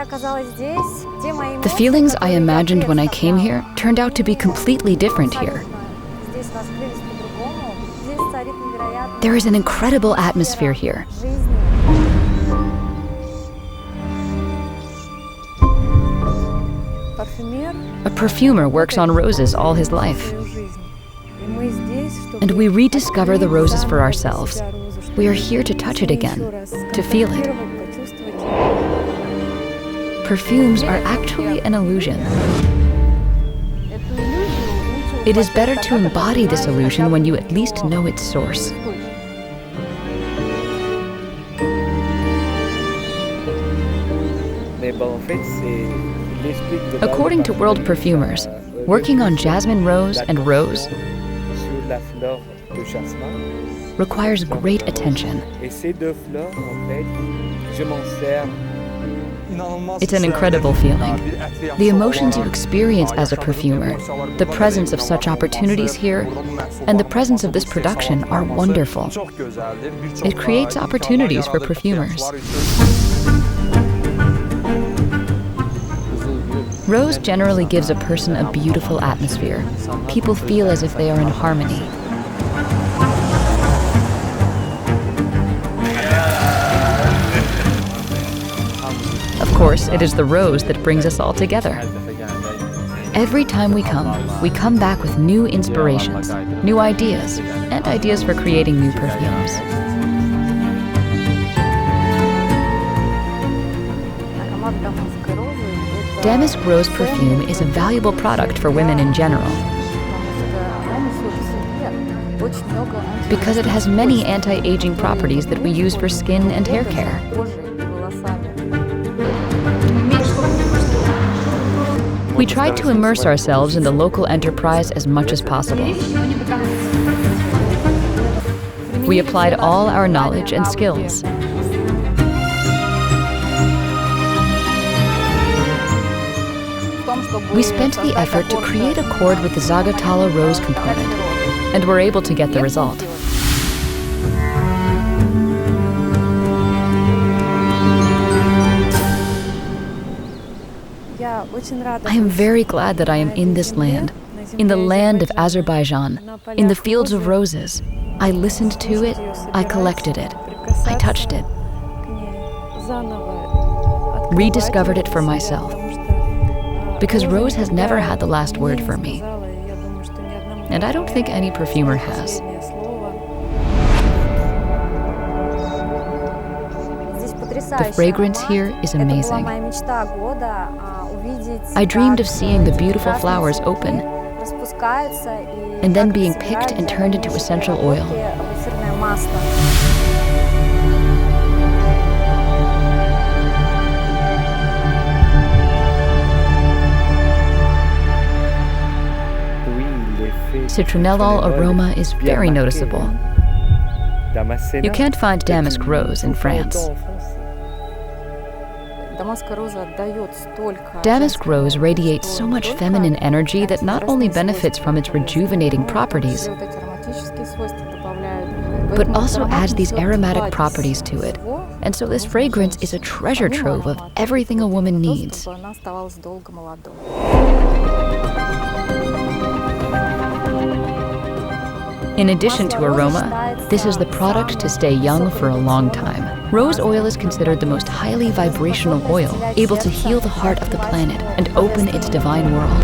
The feelings I imagined when I came here turned out to be completely different here. There is an incredible atmosphere here. A perfumer works on roses all his life. And we rediscover the roses for ourselves. We are here to touch it again, to feel it. Perfumes are actually an illusion. It is better to embody this illusion when you at least know its source. According to world perfumers, working on jasmine rose and rose requires great attention. It's an incredible feeling. The emotions you experience as a perfumer, the presence of such opportunities here, and the presence of this production are wonderful. It creates opportunities for perfumers. Rose generally gives a person a beautiful atmosphere. People feel as if they are in harmony. Of course, it is the rose that brings us all together. Every time we come back with new inspirations, new ideas, and ideas for creating new perfumes. Damask rose perfume is a valuable product for women in general because it has many anti-aging properties that we use for skin and hair care. We tried to immerse ourselves in the local enterprise as much as possible. We applied all our knowledge and skills. We spent the effort to create a chord with the Zagatala rose component, and were able to get the result. I am very glad that I am in this land, in the land of Azerbaijan, in the fields of roses. I listened to it, I collected it, I touched it, rediscovered it for myself. Because rose has never had the last word for me. And I don't think any perfumer has. The fragrance here is amazing. I dreamed of seeing the beautiful flowers open and then being picked and turned into essential oil. Citronellol aroma is very noticeable. You can't find damask rose in France. Damask rose radiates so much feminine energy that not only benefits from its rejuvenating properties, but also adds these aromatic properties to it. And so this fragrance is a treasure trove of everything a woman needs. In addition to aroma, this is the product to stay young for a long time. Rose oil is considered the most highly vibrational oil, able to heal the heart of the planet and open its divine world.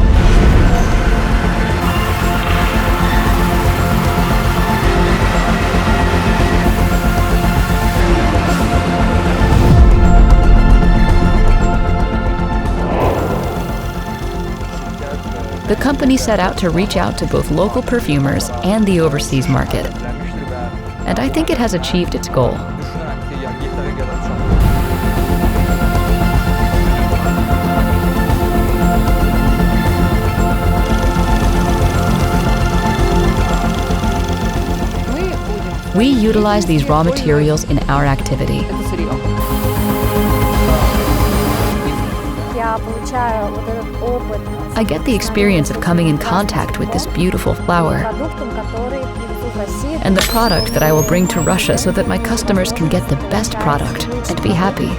The company set out to reach out to both local perfumers and the overseas market. And I think it has achieved its goal. We utilize these raw materials in our activity. I get the experience of coming in contact with this beautiful flower and the product that I will bring to Russia so that my customers can get the best product and be happy.